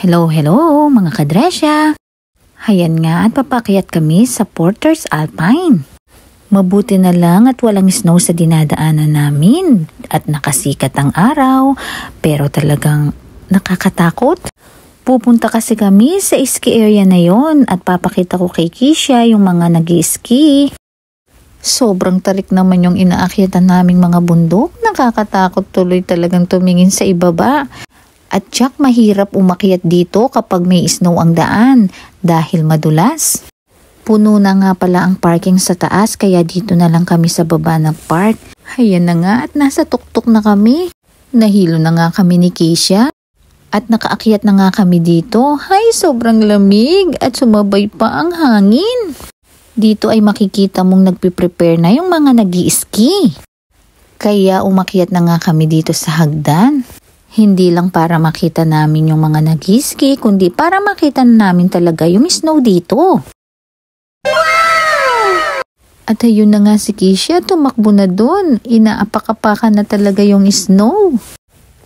Hello mga kadresya! Hayan nga at papakyat kami sa Porter's Alpine. Mabuti na lang at walang snow sa dinadaanan namin at nakasikat ang araw pero talagang nakakatakot. Pupunta kasi kami sa ski area na yon at papakita ko kay Kisha yung mga nag-i-ski. Sobrang tarik naman yung inaakyatan naming mga bundok. Nakakatakot tuloy talagang tumingin sa ibaba. At tiyak mahirap umakyat dito kapag may snow ang daan dahil madulas. Puno na nga pala ang parking sa taas kaya dito na lang kami sa baba nag-park. Hayan na nga at nasa tuktok na kami. Nahilo na nga kami ni Kisha. At nakaakyat na nga kami dito. Hay, sobrang lamig at sumabay pa ang hangin. Dito ay makikita mong nagpiprepare na yung mga nag-i-ski. Kaya umakyat na nga kami dito sa hagdan. Hindi lang para makita namin yung mga nag-ski, kundi para makita namin talaga yung snow dito. Wow! At ayun na nga si Kisha, tumakbo na doon. Inaapak-apakan na talaga yung snow.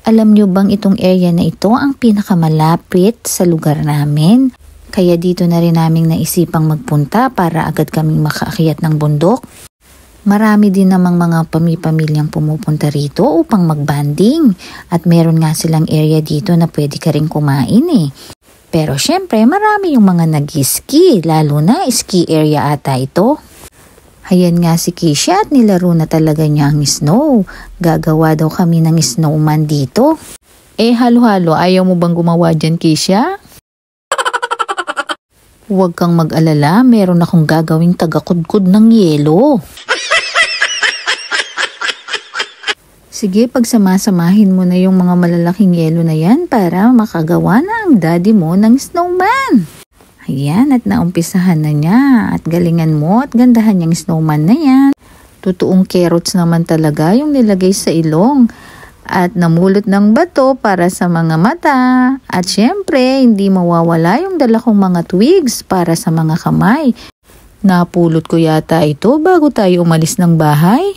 Alam nyo bang itong area na ito ang pinakamalapit sa lugar namin? Kaya dito na rin naming naisipang magpunta para agad kaming makaakyat ng bundok. Marami din namang mga pamilyang pumupunta rito upang magbanding at meron nga silang area dito na pwede ka rin kumain eh. Pero syempre marami yung mga nag-ski, lalo na ski area ata ito. Hayan nga si Kisha at nilaro na talaga niya ang snow. Gagawa daw kami ng snowman dito. Eh halo-halo, ayaw mo bang gumawa dyan Kisha? Huwag kang mag-alala, meron akong gagawing tagakudkod ng yelo. Sige, pagsamasamahin mo na yung mga malalaking yelo na yan para makagawa na ang daddy mo ng snowman. Ayan, at naumpisahan na niya. At galingan mo at gandahan yung snowman na yan. Totoong carrots naman talaga yung nilagay sa ilong. At namulot ng bato para sa mga mata. At syempre, hindi mawawala yung dala kong mga twigs para sa mga kamay. Napulot ko yata ito bago tayo umalis ng bahay.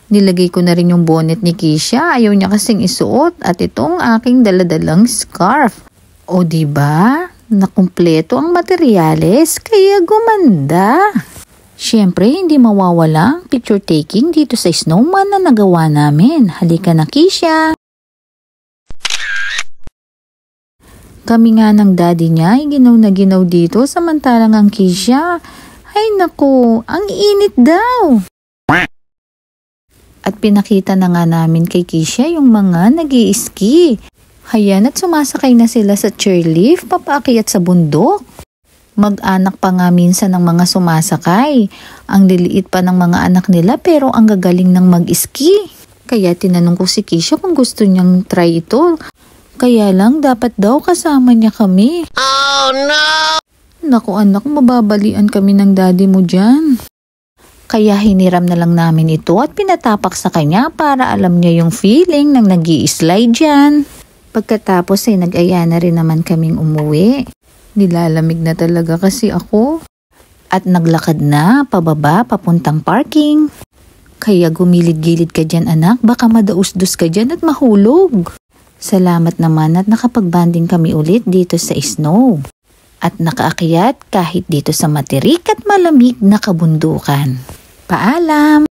Nilagay ko na rin yung bonnet ni Kisha. Ayaw niya kasing isuot. At itong aking daladalang scarf. O diba? Nakumpleto ang materyales. Kaya gumanda. Siyempre, hindi mawawala ang picture taking dito sa snowman na nagawa namin. Halika na Kisha. Kami nga ng daddy niya ay ginaw na ginaw dito samantalang ang Kisha. Ay naku, ang init daw. At pinakita na nga namin kay Kisha yung mga nag-i-ski. Hayan at sumasakay na sila sa chairlift papaakyat sa bundok. Mag-anak pa nga minsan ng mga sumasakay. Ang liliit pa ng mga anak nila pero ang gagaling ng mag-ski. Kaya tinanong ko si Kisha kung gusto niyang try ito. Kaya lang dapat daw kasama niya kami. Oh no! Naku anak, mababalian kami ng daddy mo dyan. Kaya hiniram na lang namin ito at pinatapak sa kanya para alam niya yung feeling ng nag-i-slide dyan. Pagkatapos ay nag-aya na rin naman kaming umuwi. Nilalamig na talaga kasi ako. At naglakad na pababa papuntang parking. Kaya gumilid-gilid ka dyan anak, baka madaus-dus ka dyan at mahulog. Salamat naman at nakapagbanding kami ulit dito sa snow. At nakaakyat kahit dito sa matirik at malamig na kabundukan. Paalam!